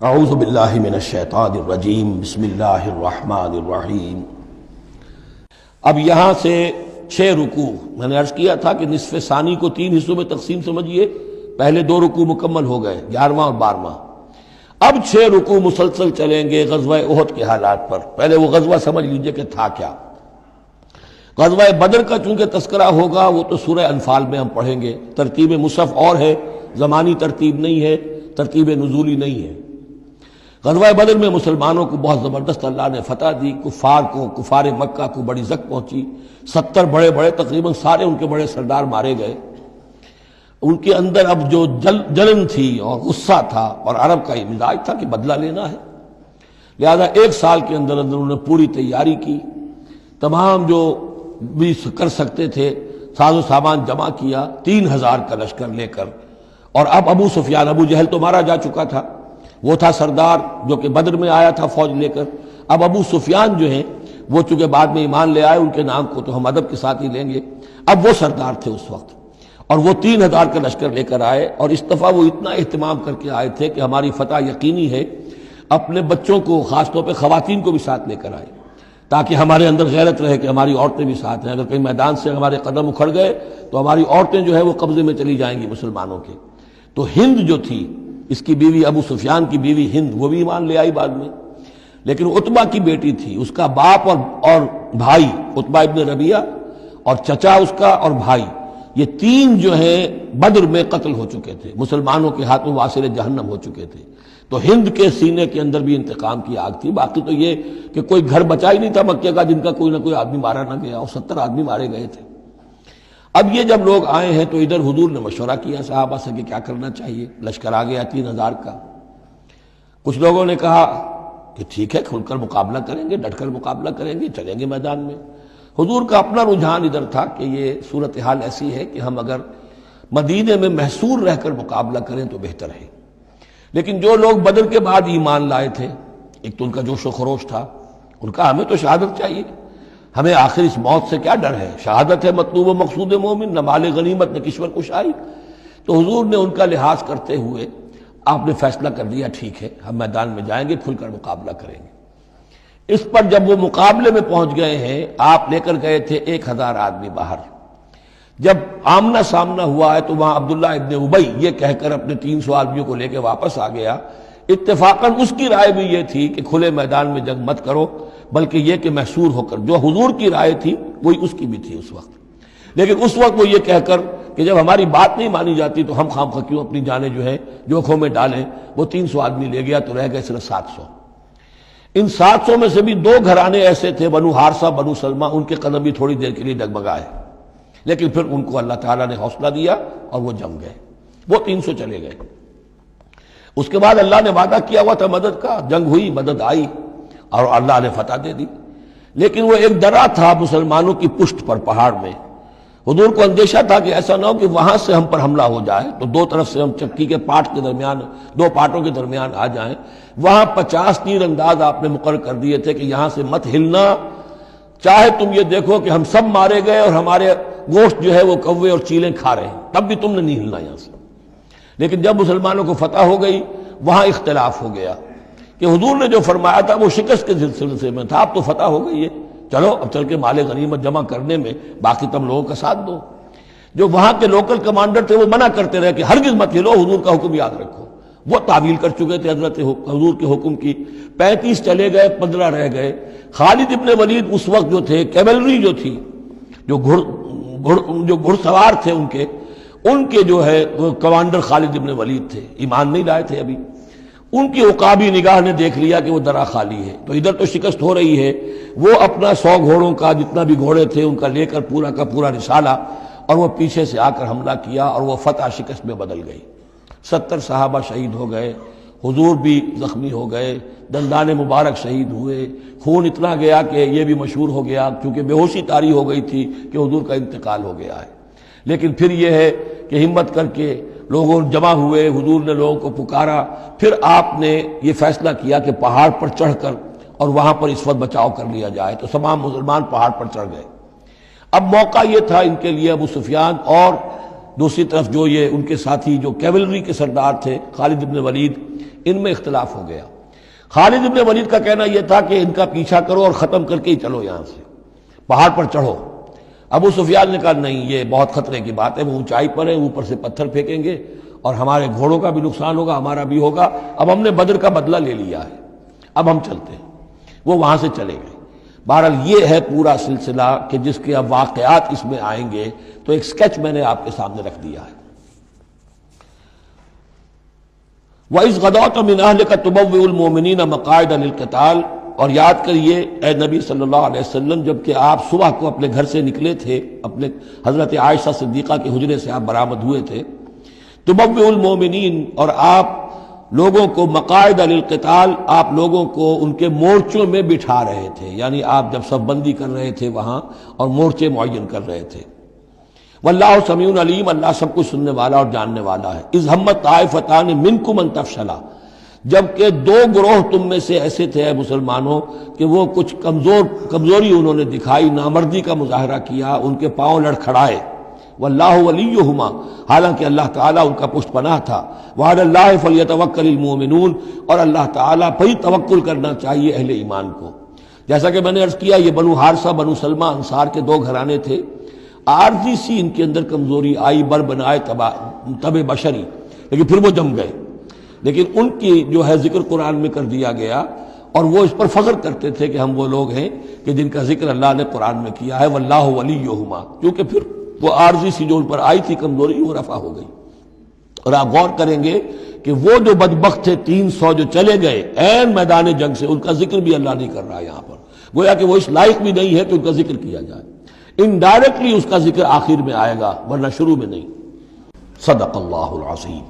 اعوذ باللہ من الشیطان الرجیم، بسم اللہ الرحمن الرحیم۔ اب یہاں سے 6 رکوع میں نے عرض کیا تھا کہ نصف ثانی کو 3 حصوں میں تقسیم سمجھیے، پہلے 2 رکوع مکمل ہو گئے، 11واں اور 12واں۔ اب 6 رکوع مسلسل چلیں گے غزوہ احد کے حالات پر۔ پہلے وہ غزوہ سمجھ لیجئے کہ تھا کیا۔ غزوہ بدر کا چونکہ تذکرہ ہوگا وہ تو سورہ انفال میں ہم پڑھیں گے، ترتیب مصحف اور ہے، زمانی ترتیب نہیں ہے، ترتیب نزولی نہیں ہے۔ غزوہ بدر میں مسلمانوں کو بہت زبردست اللہ نے فتح دی، کفار مکہ کو بڑی زک پہنچی، 70 بڑے تقریباً سارے ان کے بڑے سردار مارے گئے۔ ان کے اندر اب جو جلن تھی اور غصہ تھا، اور عرب کا یہ مزاج تھا کہ بدلہ لینا ہے، لہذا 1 سال کے اندر انہوں نے پوری تیاری کی، تمام جو بھی کر سکتے تھے ساز و سامان جمع کیا، 3000 کا لشکر لے کر۔ اور اب ابو سفیان، ابو جہل تو مارا جا چکا تھا، وہ تھا سردار جو کہ بدر میں آیا تھا فوج لے کر۔ اب ابو سفیان جو ہیں وہ چونکہ بعد میں ایمان لے آئے، ان کے نام کو تو ہم ادب کے ساتھ ہی لیں گے، اب وہ سردار تھے اس وقت، اور وہ 3000 کا لشکر لے کر آئے، اور اس دفعہ وہ اتنا اہتمام کر کے آئے تھے کہ ہماری فتح یقینی ہے۔ اپنے بچوں کو، خاص طور پہ خواتین کو بھی ساتھ لے کر آئے، تاکہ ہمارے اندر غیرت رہے کہ ہماری عورتیں بھی ساتھ ہیں، اگر کہیں میدان سے ہمارے قدم اکھڑ گئے تو ہماری عورتیں جو ہے وہ قبضے میں چلی جائیں گی مسلمانوں کے۔ تو ہند جو تھی، اس کی بیوی، ابو سفیان کی بیوی ہند، وہ بھی ایمان لے آئی بعد میں، لیکن عتبہ کی بیٹی تھی، اس کا باپ اور بھائی عتبہ ابن ربیعہ، اور چچا اس کا اور بھائی، یہ 3 جو ہیں بدر میں قتل ہو چکے تھے، مسلمانوں کے ہاتھوں واصل جہنم ہو چکے تھے۔ تو ہند کے سینے کے اندر بھی انتقام کی آگ تھی۔ باقی تو یہ کہ کوئی گھر بچا ہی نہیں تھا مکے کا جن کا کوئی نہ کوئی آدمی مارا نہ گیا، اور 70 آدمی مارے گئے تھے۔ اب یہ جب لوگ آئے ہیں تو ادھر حضور نے مشورہ کیا صحابہ سے کہ کیا کرنا چاہیے، لشکر آ گیا 3000 کا۔ کچھ لوگوں نے کہا کہ ٹھیک ہے، کھل کر مقابلہ کریں گے، ڈٹ کر مقابلہ کریں گے، چلیں گے میدان میں۔ حضور کا اپنا رجحان ادھر تھا کہ یہ صورتحال ایسی ہے کہ ہم اگر مدینے میں محصور رہ کر مقابلہ کریں تو بہتر ہے۔ لیکن جو لوگ بدر کے بعد ایمان لائے تھے، ایک تو ان کا جوش و خروش تھا، ان کا ہمیں تو شہادت چاہیے، ہمیں آخر اس موت سے کیا ڈر ہے، شہادت ہے مطلوب و مقصود مومن، نہ مال غنیمت نہ کشور کشائی۔ تو حضور نے ان کا لحاظ کرتے ہوئے آپ نے فیصلہ کر دیا ٹھیک ہے، ہم میدان میں جائیں گے، کھل کر مقابلہ کریں گے۔ اس پر جب وہ مقابلے میں پہنچ گئے ہیں، آپ لے کر گئے تھے 1000 آدمی باہر۔ جب آمنا سامنا ہوا ہے تو وہاں عبداللہ ابن ابی یہ کہہ کر اپنے 300 آدمیوں کو لے کے واپس آ گیا۔ اتفاقاً اس کی رائے بھی یہ تھی کہ کھلے میدان میں جنگ مت کرو، بلکہ یہ کہ محصور ہو کر، جو حضور کی رائے تھی وہی اس کی بھی تھی اس وقت۔ لیکن اس وقت وہ یہ کہہ کر کہ جب ہماری بات نہیں مانی جاتی تو ہم خواہ کیوں اپنی جانیں جو ہے جوکھوں میں ڈالیں، وہ 300 آدمی لے گیا تو رہ گئے صرف 700۔ ان 700 میں سے بھی 2 گھرانے ایسے تھے، بنو حارثہ بنو سلمہ، ان کے قدم بھی تھوڑی دیر کے لیے ڈگمگائے، لیکن پھر ان کو اللہ تعالیٰ نے حوصلہ دیا اور وہ جم گئے، وہ 300 چلے گئے۔ اس کے بعد اللہ نے وعدہ کیا ہوا تھا مدد کا، جنگ ہوئی، مدد آئی اور اللہ نے فتح دے دی۔ لیکن وہ ایک درہ تھا مسلمانوں کی پشت پر پہاڑ میں۔ حضور کو اندیشہ تھا کہ ایسا نہ ہو کہ وہاں سے ہم پر حملہ ہو جائے، تو 2 طرف سے ہم چکی کے پاٹ کے درمیان، 2 پاٹوں کے درمیان آ جائیں۔ وہاں 50 تیر انداز آپ نے مقرر کر دیے تھے کہ یہاں سے مت ہلنا، چاہے تم یہ دیکھو کہ ہم سب مارے گئے اور ہمارے گوشت جو ہے وہ کوے اور چیلیں کھا رہے ہیں، تب بھی تم نے نہیں ہلنا یہاں سے۔ لیکن جب مسلمانوں کو فتح ہو گئی، وہاں اختلاف ہو گیا کہ حضور نے جو فرمایا تھا وہ شکست کے سلسلے میں تھا، اب تو فتح ہو گئی ہے، چلو اب چل کے مال غنیمت جمع کرنے میں باقی تم لوگوں کا ساتھ دو۔ جو وہاں کے لوکل کمانڈر تھے وہ منع کرتے رہے کہ ہرگز مت ہلو، حضور کا حکم یاد رکھو۔ وہ تعویل کر چکے تھے حضرت حضور کے حکم کی۔ 35 چلے گئے، 15 رہ گئے۔ خالد ابن ولید اس وقت جو تھے، کیولری جو تھی، جو گھڑ سوار تھے ان کے جو ہے کمانڈر خالد ابن ولید تھے، ایمان نہیں لائے تھے ابھی۔ ان کی عقابی نگاہ نے دیکھ لیا کہ وہ درہ خالی ہے، تو ادھر تو شکست ہو رہی ہے، وہ اپنا 100 گھوڑوں کا جتنا بھی گھوڑے تھے ان کا لے کر پورا کا پورا رسالہ، اور وہ پیچھے سے آ کر حملہ کیا، اور وہ فتح شکست میں بدل گئی۔ 70 صحابہ شہید ہو گئے، حضور بھی زخمی ہو گئے، دندان مبارک شہید ہوئے، خون اتنا گیا کہ یہ بھی مشہور ہو گیا، کیونکہ بے ہوشی طاری ہو گئی تھی کہ حضور کا انتقال ہو گیا ہے۔ لیکن پھر یہ ہے کہ ہمت کر کے لوگوں جمع ہوئے، حضور نے لوگوں کو پکارا، پھر آپ نے یہ فیصلہ کیا کہ پہاڑ پر چڑھ کر اور وہاں پر اس وقت بچاؤ کر لیا جائے، تو تمام مسلمان پہاڑ پر چڑھ گئے۔ اب موقع یہ تھا ان کے لیے، ابو سفیان اور دوسری طرف جو یہ ان کے ساتھی جو کیولری کے سردار تھے خالد ابن ولید، ان میں اختلاف ہو گیا۔ خالد ابن ولید کا کہنا یہ تھا کہ ان کا پیچھا کرو اور ختم کر کے ہی چلو، یہاں سے پہاڑ پر چڑھو۔ ابو سفیان نے کہا نہیں، یہ بہت خطرے کی بات ہے، وہ اونچائی پر ہے، اوپر سے پتھر پھینکیں گے اور ہمارے گھوڑوں کا بھی نقصان ہوگا، ہمارا بھی ہوگا، اب ہم نے بدر کا بدلہ لے لیا ہے، اب ہم چلتے ہیں۔ وہ وہاں سے چلے گئے۔ بہرحال یہ ہے پورا سلسلہ کہ جس کے اب واقعات اس میں آئیں گے، تو ایک سکیچ میں نے آپ کے سامنے رکھ دیا ہے۔ وَإِذْ غَدَوْتَ مِنْ أَهْلِكَ تُبَوِّئُ الْمُؤْمِنِينَ مَقَاعِدَ لِلْقِتَالِ، اور یاد کریے اے نبی صلی اللہ علیہ وسلم، جب کہ آپ صبح کو اپنے گھر سے نکلے تھے، اپنے حضرت عائشہ صدیقہ کے حجرے سے آپ برآمد ہوئے تھے، تُبَوِّئُ الْمُؤْمِنِينَ، اور آپ لوگوں کو مقاعد للقتال، آپ لوگوں کو ان کے مورچوں میں بٹھا رہے تھے، یعنی آپ جب صف بندی کر رہے تھے وہاں اور مورچے معین کر رہے تھے۔ واللہ سمیع علیم، اللہ سب کچھ سننے والا اور جاننے والا ہے۔ اذ ہمت طائفتان منکم ان تفشلا، جبکہ دو گروہ تم میں سے ایسے تھے اے مسلمانوں کہ وہ کچھ کمزوری انہوں نے دکھائی، نامردی کا مظاہرہ کیا، ان کے پاؤں لڑکھڑائے۔ واللہ ولیہما، حالانکہ اللہ تعالیٰ ان کا پشت پناہ تھا۔ وعلی اللہ فلیتوکل المؤمنون، اور اللہ تعالیٰ پر ہی توکل کرنا چاہیے اہل ایمان کو۔ جیسا کہ میں نے عرض کیا، یہ بنو حارثہ بنو سلمہ انصار کے دو گھرانے تھے، عارضی سی ان کے اندر کمزوری آئی، بر بنائے تب بشری، لیکن پھر وہ جم گئے۔ لیکن ان کی جو ہے ذکر قرآن میں کر دیا گیا، اور وہ اس پر فخر کرتے تھے کہ ہم وہ لوگ ہیں کہ جن کا ذکر اللہ نے قرآن میں کیا ہے، واللہ ولیہما، کیونکہ پھر وہ عارضی سی جو ان پر آئی تھی کمزوری، وہ رفع ہو گئی۔ اور آپ غور کریں گے کہ وہ جو بدبخت تھے 300 جو چلے گئے عین میدان جنگ سے، ان کا ذکر بھی اللہ نہیں کر رہا یہاں پر، گویا کہ وہ اس لائق بھی نہیں ہے کہ ان کا ذکر کیا جائے۔ انڈائریکٹلی اس کا ذکر آخر میں آئے گا، ورنہ شروع میں نہیں۔ صدق اللہ العظیم۔